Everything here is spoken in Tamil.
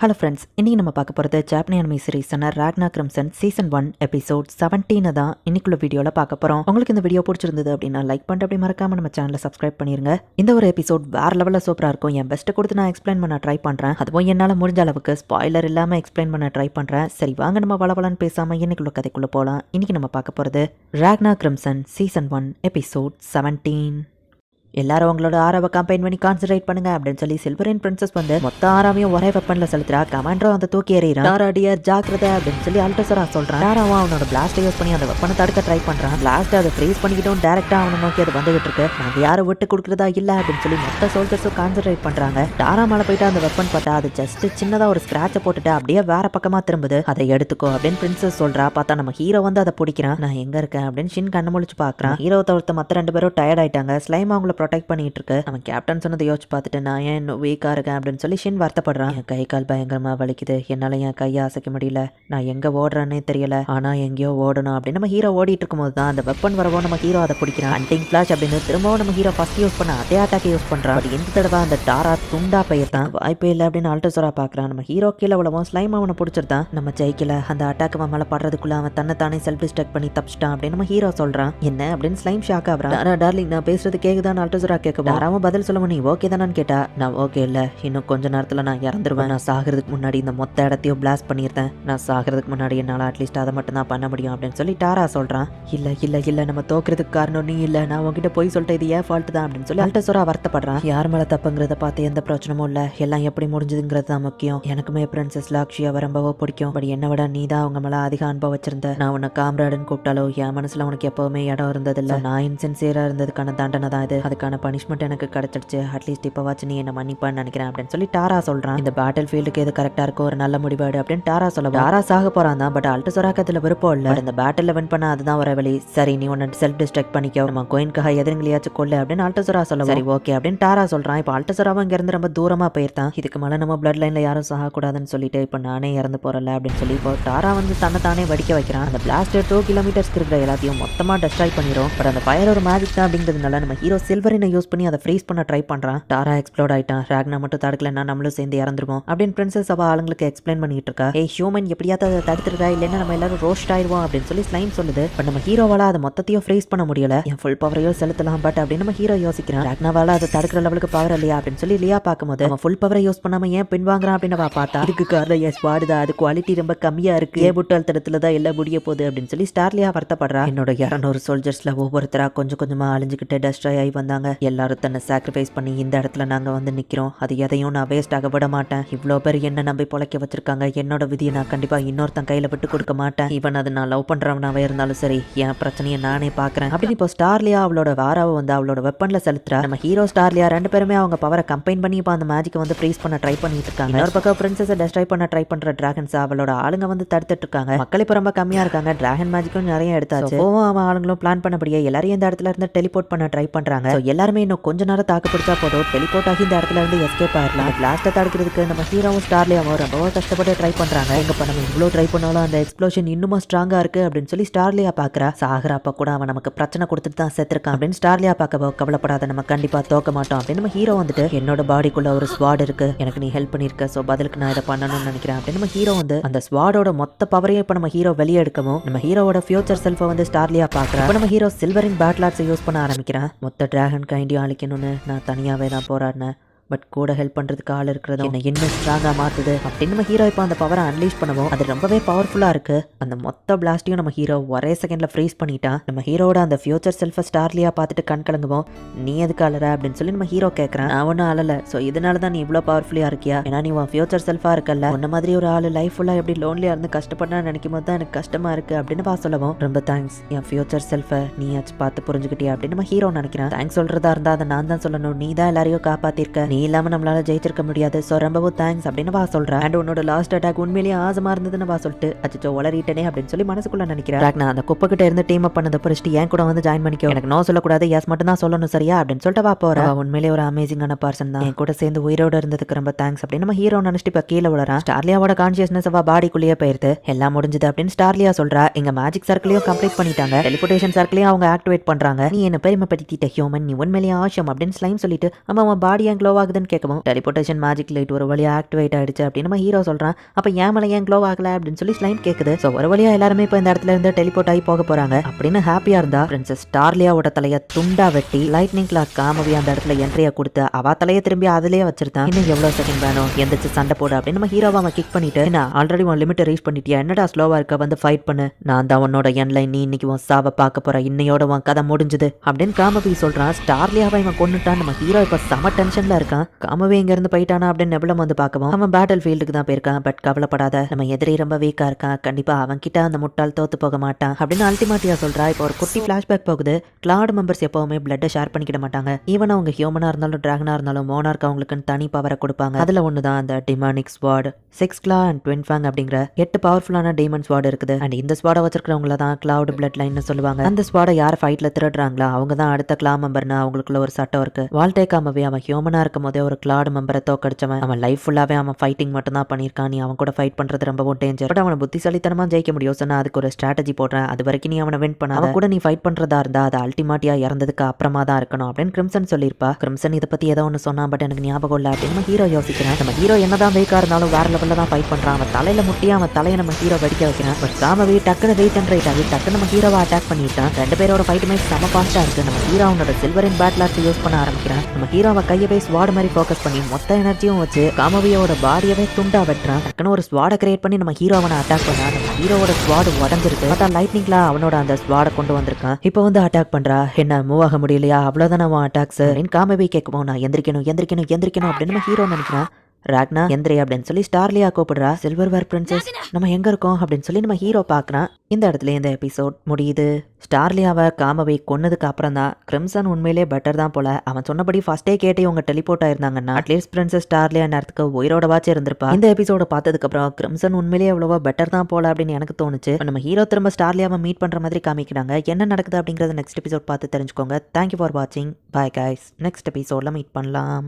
ஹலோ ஃப்ரெண்ட்ஸ், இன்றைக்கி நம்ம பார்க்க போகிறது ஜாப்பனீஸ் அனிமே சீரிஸான ராக்னாக் கிரிம்சன் சீசன் 1 எபிசோட் 17 தான் இன்னைக்குள்ள வீடியோவில் பார்க்க போகிறோம். உங்களுக்கு இந்த வீடியோ பிடிச்சிருந்தது அப்படின்னா லைக் பண்ணிட்டு அப்படி மறக்காம நம்ம சேனலை சப்ஸ்கிரைப் பண்ணிருங்க. இந்த ஒரு எபிசோட் வேற லெவலில் சூப்பராக இருக்கும். என் பெஸ்ட்டை கொடுத்து நான் எக்ஸ்பிளைன் பண்ண ட்ரை பண்ணுறேன். அதுவும் என்னால் முடிஞ்ச அளவுக்கு ஸ்பாய்லர் இல்லாமல் எக்ஸ்பிளைன் பண்ண ட்ரை பண்ணுறேன். சரி வாங்க நம்ம வளவலன்னு பேசாமல் இன்னைக்குள்ள கதைக்குள்ளே போகலாம். இன்றைக்கி நம்ம பார்க்க போகிறது ராக்னாக் கிரிம்சன் சீசன் 1 எபிசோட் 17. எல்லாரும் அவங்களோட ஆறாவை கம்பைன் பண்ணி கான்சன்ட்ரேட் பண்ணுங்க அப்படின்னு சொல்லி சில்வரின் பிரின்சஸ் வந்து மொத்த ஆறாவையும் ஒரே வெப்பன்ல செலுத்துறா. கமாண்டரும் அந்த தூக்கி எறிகிறான். டாரா டியர் ஜாக்கிரதை அப்படின்னு சொல்லி அல்டசரா சொல்றான். டாராவும் அவனோட பிளாஸ்ட் யூஸ் பண்ணி அந்த வெப்பனை தடுக்க ட்ரை பண்றான். பிளாஸ்ட் அதை ஃப்ரீஸ் பண்ணிக்கிட்டும் டேரக்டா அவனை நோக்கி அது வந்துகிட்டு இருக்கு. நாங்க யாரும் விட்டு கொடுக்குறதா இல்ல அப்படின்னு சொல்லி மொத்த சோல்ஜர்ஸும் கான்சன்ட்ரேட் பண்றாங்க. டாரா மேல போயிட்டு அந்த வெப்பன் பட்டா அது ஜஸ்ட் சின்னதா ஒரு ஸ்கிராட்சை போட்டுட்டு அப்படியே வேற பக்கமா திரும்புது. அதை எடுத்துக்கோ அப்படின்னு பிரின்சஸ் சொல்றா. பார்த்தா நம்ம ஹீரோ வந்து அதை பிடிக்கிறான். நான் எங்க இருக்கேன் அப்படின்னு ஷின் கண்ணு முழிச்சு பாக்குறான். ஹீரோ தவிர்த்த மத்த 2 பேரும் டயர்ட் ஆயிட்டாங்க. ஸ்லைம் அவங்கள ப்ரொடெக்ட் பண்ணிட்டு இருக்கு. அவன் கேப்டன் சொன்னதை யோசிச்சு பார்த்துட்டு நான் ஏன் இன்னும் வீக்காக இருக்கேன் அப்படின்னு சொல்லி ஷின் வருத்தப்படுறான். என் கை கால் பயங்கரமாக வலிக்குது, என்னால் என் கையை அசைக்க முடியல, நான் எங்கே ஓடுறேன்னே தெரியல, ஆனால் எங்கேயோ ஓடணும் அப்படின்னு நம்ம ஹீரோ ஓடிட்டு இருக்கும்போது தான் அந்த வெப்பன் வரவோ நம்ம ஹீரோ அதை பிடிக்கிறான். ஹண்டிங் ஃபிளாஷ் அப்படின்னு திரும்பவும் நம்ம ஹீரோ ஃபர்ஸ்ட் யூஸ் பண்ண அதே அட்டாக்கை யூஸ் பண்ணுறான். பட் இந்த தடவை அந்த டாரா துண்டா பெயர்த்தான். வாய்ப்பே இல்லை அப்படின்னு அல்டசரா பார்க்குறான். நம்ம ஹீரோ கீழே விழவும் ஸ்லைம் அவனை பிடிச்சிருந்தான். நம்ம ஜெயிக்கல, அந்த அட்டாக் அவன் மேலே படுறதுக்குள்ள அவன் தன்னை தானே செல்ஃப் டிஸ்ட்ரக்ட் பண்ணி தப்பிச்சிட்டான் அப்படின்னு நம்ம ஹீரோ சொல்கிறான். என்ன அப்படின்னு ஸ்லைம் ஷாக் ஆகுறான். டார்லிங் நான் பேசுறது கேக்குதான் அல்டசரா கேட்க அவன் பதில் சொல்லுவ நீ ஓகே தானு கேட்டா நான் ஓகே இல்லை, இன்னும் கொஞ்ச நேரத்தில் நான் இறந்துருவேன், நான் சாகிறதுக்கு முன்னாடி இந்த மொத்த இடத்தையும் பிளாஸ்ட் பண்ணியிருந்தேன், நான் சாகிறதுக்கு முன்னாடி என்னால் அட்லீஸ்ட் அதை மட்டும் தான் பண்ண முடியும் அப்படின்னு சொல்லி டாரா சொல்கிறான். இல்லை இல்லை இல்லை நம்ம தோக்கிறதுக்கு காரணம் நீ இல்லை, நான் உங்ககிட்ட போய் சொல்லிட்டு இது ஏன் ஃபால்ட் தான் அப்படின்னு சொல்லி அல்டசரா வருத்தப்படுறான். யார் மேலே தப்புங்கிறத பார்த்து எந்த பிரச்சனமும் இல்லை, எல்லாம் எப்படி முடிஞ்சதுங்கிறது தான் முக்கியம். எனக்குமே பிரின்சஸ் லாக்ஷியா ரொம்பவோ பிடிக்கும். பட் என்னை விட நீ தான் அவங்க மேலே அதிக அன்பை வச்சிருந்த. நான் உன்னை காம்ராடுன்னு கூப்பிட்டாலோ என் மனசில் உனக்கு எப்போவுமே இடம் இருந்ததில்லை. நான் இன்சின்சியராக இருந்ததுக்கான தண்டனை தான் இது. அதுக்கான பனிஷ்மெண்ட் எனக்கு கிடைச்சிடுச்சு. அட்லீஸ்ட் இப்போ வாச்சு நீ என்ன மன்னிப்பான்னு நினைக்கிறேன் அப்படின்னு சொல்லி டாரா சொல்றான். இந்த பேட்டில் ஃபீல்டுக்கு எது கரெக்டா இருக்கோ ஒரு நல்ல முடிவாடு அப்படின்னு டாரா சொல்ல. டாரா சாக போறான் தான். பட் அல்டசராக்கு அதுல விருப்பம் இல்லை. இந்த பேட்டில் வின் பண்ண அதுதான் ஒரு வழி. சரி நீ உன்னை செல்ஃப் டிஸ்ட்ரக்ட் பண்ணிக்கோ, நம்ம கோயின்காக எதிரிங்களையாச்சும் கொள்ளு அப்படின்னு அல்டசரா சொல்ல. சரி ஓகே அப்படின்னு டாரா சொல்றான். இப்போ அல்டசராவும் இங்க இருந்து ரொம்ப தூரமா போயிருந்தான். இதுக்கு மேல நம்ம பிளட் லைன்ல யாரும் சாகக்கூடாதுன்னு சொல்லிட்டு இப்போ நானே இறந்து போறல அப்படின்னு சொல்லி இப்போ டாரா வந்து தன்னை தானே வடிக்க வைக்கிறான். அந்த பிளாஸ்டர் 2 கிலோமீட்டர்ஸ்க்கு இருக்கிற எல்லாத்தையும் மொத்தமா டெஸ்ட்ராய் பண்ணிரும். பட் அந்த ஃபயர் ஒரு மேஜிக் தான் அப்படிங்கிறதுனால நம்ம ஹீரோ சில்வரினை யூஸ் பண்ணி அதை ஃப்ரீஸ் பண்ண ட்ரை பண்றான். டாரா எக்ஸ்ப்ளோர்ட் ஆயிட்டான். ராக்னா மட்டும் தடுக்கலன்னா நம்மளும் சேர்ந்து இறந்துருவோம் அப்படின்னு பிரின்சஸ் அவ ஆளுங்களுக்கு எக்ஸ்பிளைன் பண்ணிட்டு இருக்கா. ஏய் ஹியூமன் எப்படியாவது அதை தடுத்துருக்கா, இல்லைன்னா நம்ம எல்லாரும் ரோஸ்ட் ஆயிடுவோம் அப்படின்னு சொல்லி ஸ்லைம் சொல்லுது. பட் நம்ம ஹீரோவால அதை மொத்தத்தையும் ஃப்ரீஸ் பண்ண முடியல. என் ஃபுல் பவரையோ செலுத்தலாம் பட் அப்படின்னு நம்ம ஹீரோ யோசிக்கிறான். ராக்னாவால அதை தடுக்கிற லெவலுக்கு பவர் இல்லையா அப்படின்னு சொல்லி லியா பார்க்கும்போது அவன் ஃபுல் பவரை யூஸ் பண்ணாம ஏன் பின்வாங்குறான் அப்படின்னு பார்த்தா இதுக்கு காரணம் என் ஸ்வாடு தான், அது குவாலிட்டி ரொம்ப கம்மியா இருக்கு, ஏபுட்டால் தடத்துல தான் எல்லாம் முடிய போகுது அப்படின்னு சொல்லி ஸ்டார்லியா வருத்தப்படுறா. என்னோட 200 சோல்ஜர்ஸ்ல ஒவ்வொருத்தரா கொஞ்சம் கொஞ்சமா அழிஞ்சுக்கிட்டு டெஸ்ட்ராய் ஆகி வந்தாங்க. எல்லாரும் தன்னை சாக்ரிஃபைஸ் பண்ணி இந்த இடத்துல நாங்க வந்து நிக்கிறோம். அது எதையும் நான் வேஸ்ட் ஆக விட மாட்டேன். இவ்வளோ பேர் என்ன நம்பி பொழைக்க வச்சிருக்காங்க. என்னோட விதியை நான் கண்டிப்பா இன்னொருத்தன் கையில விட்டு கொடுக்க மாட்டேன். ஈவன் அது நான் லவ் பண்றவனாவே இருந்தாலும் சரி, என் பிரச்சனையை நானே பாக்குறேன் அப்படின்னு இப்போ ஸ்டார்லியா அவளோட வாராவை வந்து அவளோட வெப்பன்ல செலுத்துறா. நம்ம ஹீரோ ஸ்டார்லியா 2 பேருமே அவங்க பவரை கம்பைன் பண்ணி இப்போ அந்த மேஜிக்கை வந்து ஃப்ரீஸ் பண்ண ட்ரை பண்ணிட்டு இருக்காங்க. இன்னொரு பக்கம் பிரின்சஸை டெஸ்ட்ராய் பண்ண ட்ரை பண்ற டிராகன்ஸ் அவளோட ஆளுங்க வந்து தடுத்துட்டு இருக்காங்க. மக்கள் இப்போ ரொம்ப கம்மியா இருக்காங்க. டிராகன் மேஜிக்கும் நிறைய எடுத்தாச்சு. அவன் ஆளுங்களும் பிளான் பண்ணபடியே எல்லாரையும் இந்த இடத்துல இருந்து டெலிபோர்ட் பண்ண ட்ரை பண்றாங்க. எல்லாருமே இன்னும் கொஞ்ச நேரம் தாக்கு பிடிச்சா போதும் டெலிபோர்ட் ஆகி இந்த இடத்துல இருந்து எஸ்கேப் ஆயிடலாம். பிளாஸ்ட்டை தடுக்கிறதுக்கு நம்ம ஹீரோவும் ஸ்டார்லியாவும் ரொம்ப கஷ்டப்பட்டு ட்ரை பண்றாங்க. எங்க நம்ம இவ்வளோ ட்ரை பண்ணாலும் அந்த எக்ஸ்ப்ளோஷன் இன்னுமா ஸ்ட்ராங்கா இருக்கு அப்படின்னு சொல்லி ஸ்டார்லியா பாக்குறா. சாகராப்ப கூட அவன் நமக்கு பிரச்சனை கொடுத்துட்டு தான் செத்துருக்கான் அப்படின்னு ஸ்டார்லியா பார்க்க. கவலைப்படாத, நம்ம கண்டிப்பா தோக்க மாட்டோம் அப்படின்னு நம்ம ஹீரோ வந்துட்டு என்னோட பாடிக்குள்ள ஒரு ஸ்வாட் இருக்கு, எனக்கு நீ ஹெல்ப் பண்ணிருக்க, சோ பதிலுக்கு நான் இதை பண்ணணும்னு நினைக்கிறேன் அப்படின்னு நம்ம ஹீரோ வந்து அந்த ஸ்வாடோட மொத்த பவரையும் இப்ப நம்ம ஹீரோ வெளியே எடுக்கவும் நம்ம ஹீரோவோட ஃபியூச்சர் செல்ஃபை வந்து ஸ்டார்லியா பாக்குறா. நம்ம ஹீரோ சில்வரின் பேட்லாட்ஸை யூஸ் பண்ண ஆரம்பிக்கிறான். மொத்த டிராகன் கைண்டியும் அழிக்கணும்னு நான் தனியாவே தான் போராடினேன். பட் கூட ஹெல்ப் பண்றதுக்கு ஆள் இருக்கிறது என்ன இன்னும் ஸ்ட்ராங்கா மாத்துது அப்படின்னு நம்ம ஹீரோ இப்போ அந்த பவரை அன்லீஷ் பண்ணுவோம். அது ரொம்பவே பவர்ஃபுல்லா இருக்கு. அந்த மொத்த பிளாஸ்டையும் நம்ம ஹீரோ ஒரே செகண்ட்ல ஃப்ரீஸ் பண்ணிட்டான். நம்ம ஹீரோட அந்த ஃபியூச்சர் செல்ஃபை ஸ்டார்லியா பார்த்துட்டு கண் கலங்குவோம். நீ எதுக்கு அழற அப்படின்னு சொல்லி நம்ம ஹீரோ கேட்கறான். நான் ஒன்றும் அழல, ஸோ இதனால தான் நீ இவ்வளோ பவர்ஃபுல்லா இருக்கியா, ஏன்னா நீ உன் ஃபியூச்சர் செல்ஃபா இருக்கல்ல, உன்ன மாதிரி ஒரு ஆள் லைஃப் ஃபுல்லா எப்படி லோன்லியா இருந்து கஷ்டப்படா நினைக்கும் போது தான் எனக்கு கஷ்டமா இருக்கு அப்படின்னு சொல்லவும். ரொம்ப தேங்க்ஸ், என் ஃபியூச்சர் செல்ஃபை நீயாச்சும் பார்த்து புரிஞ்சுக்கிட்டியா அப்படின்னு நம்ம ஹீரோ நினைக்கிறான். தேங்க்ஸ் சொல்றதா இருந்தா அதை நான் தான் சொல்லணும், நீ தான் எல்லாரையும் காப்பாத்திருக்க, நீ இல்லாம நம்மளால ஜெயிச்சிருக்க முடியாது, சோ ரொம்பவும் தேங்க்ஸ் அப்படின்னு சொல்றேன். அண்ட் உன்னோட லாஸ்ட் அட்டாக் உண்மையிலேயே ஆசமா இருந்ததுன்னு சொல்லிட்டு அச்சோ வளரிட்டனே அப்படின்னு சொல்லி மனசுக்குள்ள நினைக்கிறேன். நான் அந்த குப்பை கிட்ட இருந்து டீம் அப் பண்ணதை புரிச்சுட்டு என் கூட வந்து ஜாயின் பண்ணிக்கோ, எனக்கு நோ சொல்லக்கூடாது, எஸ் மட்டும் தான் சொல்லணும் சரியா அப்படின்னு சொல்லிட்டு போறா. உண்மையிலேயே ஒரு அமேசிங்கான பர்சன் தான், என் கூட சேர்ந்து உயிரோட இருந்ததுக்கு ரொம்ப தேங்க்ஸ் அப்படின்னு நம்ம ஹீரோ நினைச்சிட்டு இப்ப கீழே விழுறான். ஸ்டார்லியாவோட கான்சியஸ்னஸ் அவ பாடிக்குள்ளேயே போயிருது. எல்லாம் முடிஞ்சது அப்படின்னு ஸ்டார்லியா சொல்றா. எங்க மேஜிக் சர்க்கிளையும் கம்ப்ளீட் பண்ணிட்டாங்க, டெலிபோர்டேஷன் சர்க்கிளையும் அவங்க ஆக்டிவேட் பண்றாங்க, நீ என்ன பெருமைப்படுத்திட்ட ஹியூமன், நீ உண்மையிலேயே ஆஷம் அப்படின்னு ஸ்லைம் சொல்லிட்டு அவன் பாடி க்ளோவா ஆகுதுன்னு கேட்கவும் டெலிபோர்டேஷன் மேஜிக் லைட் ஒரு வழியா ஆக்டிவேட் ஆயிடுச்சு அப்படின்னு நம்ம ஹீரோ சொல்றான். அப்ப ஏன் மேல ஏன் க்ளோ ஆகல அப்படின்னு சொல்லி ஸ்லைம் கேக்குது. சோ ஒரு வழியா எல்லாருமே இப்ப இந்த இடத்துல இருந்து டெலிபோர்ட் ஆகி போக போறாங்க அப்படின்னு ஹாப்பியா இருந்தா பிரின்சஸ் ஸ்டார்லியாவோட தலைய துண்டா வெட்டி லைட்னிங் கிளாக் காமவி அந்த இடத்துல என்ட்ரியா கொடுத்து அவ தலைய திரும்பி அதிலேயே வச்சிருந்தான். இன்னும் எவ்வளவு செகண்ட் வேணும் எந்திரிச்சு சண்டை போடு அப்படின்னு நம்ம ஹீரோவை அவன் கிக் பண்ணிட்டு என்ன ஆல்ரெடி உன் லிமிட் ரீச் பண்ணிட்டியா என்னடா ஸ்லோவா இருக்க வந்து ஃபைட் பண்ணு நான் தான் உன்னோட என்லைன் நீ இன்னைக்கு உன் சாவை பார்க்க போற இன்னையோட உன் கதை முடிஞ்சுது அப்படின்னு காமவி சொல்றான். ஸ்டார்லியாவை இவன் கொண்டுட்டான். நம்ம ஹீரோ இப்ப செம டென்ஷன்ல இருக்கான். காமவி இங்க இருந்து போயிட்டானா அப்படின்னு நெபுலம் வந்து பார்க்கவும் அவன் பேட்டில் ஃபீல்டுக்கு தான் போயிருக்கான். பட் கவலைப்படாத நம்ம எதிரி ரொம்ப வீக்கா இருக்கான் கண்டிப்பா அவன் கிட்ட அந்த முட்டாள் தோத்து போக மாட்டான் அப்படின்னு அல்டிமேட்டியா சொல்றா. இப்போ ஒரு குட்டி பிளாஷ்பேக் போகுது. கிளாட் மெம்பர்ஸ் எப்பவுமே பிளட்டை ஷேர் பண்ணிக்கிட மாட்டாங்க. ஈவன் அவங்க ஹியூமனா இருந்தாலும் டிராகனா இருந்தாலும் மோனார்க் அவங்களுக்கு தனி பவரை கொடுப்பாங்க. அதுல ஒண்ணுதான் அந்த டிமானிக் ஸ்வாட் 6 கிளா அண்ட் ட்வின் ஃபேங் அப்படிங்கிற 8 பவர்ஃபுல்லான டீமன் ஸ்வாட் இருக்குது. அண்ட் இந்த ஸ்வாடை வச்சிருக்கிறவங்கள தான் கிளவுட் பிளட் லைன் சொல்லுவாங்க. அந்த ஸ்வாடை யார் ஃபைட்ல திருடுறாங்களா அவங்க தான் அடுத்த கிளா மெம்பர்னு அவங்களுக்குள்ள ஒரு சட்டம் இருக்கு. வால்டேக்காமவே அவன் ஹியூமனா இருக்கும் போதே ஒரு கிளாட் மெம்பரை தோக்கடிச்சவன். அவன் லைஃப் ஃபுல்லாவே அவன் ஃபைட்டிங் மட்டும் தான் பண்ணியிருக்கான். நீ அவன் கூட ஃபைட் பண்றது ரொம்பவும் டேஞ்சர். பட் அவனை புத்திசாலித்தனமா ஜெயிக்க முடியும் சொன்னா அதுக்கு ஒரு ஸ்ட்ராட்டஜி போடுறேன். அது வரைக்கும் நீ அவனை வின் பண்ண அவன் கூட நீ ஃபைட் பண்றதா இருந்தா அது அல்டிமேட்டியா இறந்ததுக்கு அப்புறமா தான் இருக்கணும் அப்படின்னு கிரிம்சன் சொல்லியிருப்பா. கிரிம்சன் இதை பத்தி ஏதோ ஒன்று சொன்னா பட் எனக்கு ஞாபகம் இல்லை அப்படின்னு நம்ம ஹீரோ யோசிக்கிறான். நம்ம ஹீரோ என்னதான் வெயிக்கா இருந்தாலும் வேற லெவல்ல தான் ஃபைட் பண்றான். அவன் தலையில முட்டியா அவன் தலையை நம்ம ஹீரோ வெடிக்க வைக்கிறான். பட் காமவி டக்குனு வெயிட் அண்ட் ரைட் ஆகி டக்குனு நம்ம ஹீரோவை அட்டாக் பண்ணிட்டான். ரெண்டு பேரோட ஃபைட்டுமே செம ஃபாஸ்டா இருக்கு. நம்ம ஹீரோ அவனோட சில்வரின் பேட்டில் ஆர்ட்ஸ் யூஸ் பண்ண ஆரம்பிக்கிறான். நம்ம ஹீரோவை கையை போய் ஸ்வாட் மாதிரி ஃபோக்கஸ் பண்ணி மொத்த எனர்ஜியும் வச்சு காமவியோட பாடியவே துண்டா வெட்டுறான். டக்குனு ஒரு ஸ்வாடை கிரியேட் பண்ணி நம்ம ஹீரோவனை அட்டாக் பண்ணா. நம்ம ஹீரோவோட ஸ்வாட் உடஞ்சிருக்கு. பார்த்தா லைட்னிங்ல அவனோட அந்த ஸ்வாடை கொண்டு வந்திருக்கான். இப்போ வந்து அட்டாக் பண்றா. என்ன மூவ் ஆக முடியலையா அவ்வளவுதான் அவன் அட்டாக்ஸ் அப்படின்னு காமவி கேட்கவும் நான் எந்திரிக்கணும் எந்திரிக்கணும் எந்திரிக்கணும் அப்படின்னு நம்ம ஹீரோ நினைக்கிறான். ராக்னா எந்திரி அப்படின்னு சொல்லி ஸ்டார்லியா கூப்பிடுறா. சில்வர் வேர் பிரின்சஸ் நம்ம எங்க இருக்கோம் அப்படின்னு சொல்லி நம்ம ஹீரோ பாக்குறான். இந்த இடத்துல இந்த எபிசோட் முடியுது. ஸ்டார்லியாவை காமவை கொன்னதுக்கு அப்புறம் தான் கிரிம்சன் உண்மையிலே பெட்டர் தான் போல. அவன் சொன்னபடி ஃபர்ஸ்டே கேட்டு இவங்க டெலிபோர்ட் ஆயிருந்தாங்கன்னா அட்லீஸ்ட் பிரின்சஸ் ஸ்டார்லியா நேரத்துக்கு உயிரோட வாச்சு இருந்திருப்பா. இந்த எபிசோட பார்த்ததுக்கு அப்புறம் கிரிம்சன் உண்மையிலேயே எவ்வளவோ பெட்டர் தான் போல அப்படின்னு எனக்கு தோணுச்சு. நம்ம ஹீரோ திரும்ப ஸ்டார்லியாவை மீட் பண்ற மாதிரி காமிக்கிறாங்க. என்ன நடக்குது அப்படிங்கறத நெக்ஸ்ட் எபிசோட் பார்த்து தெரிஞ்சுக்கோங்க. தேங்க்யூ ஃபார் வாட்சிங். Bye guys. நெக்ஸ்ட் எபிசோட்ல மீட் பண்ணலாம்.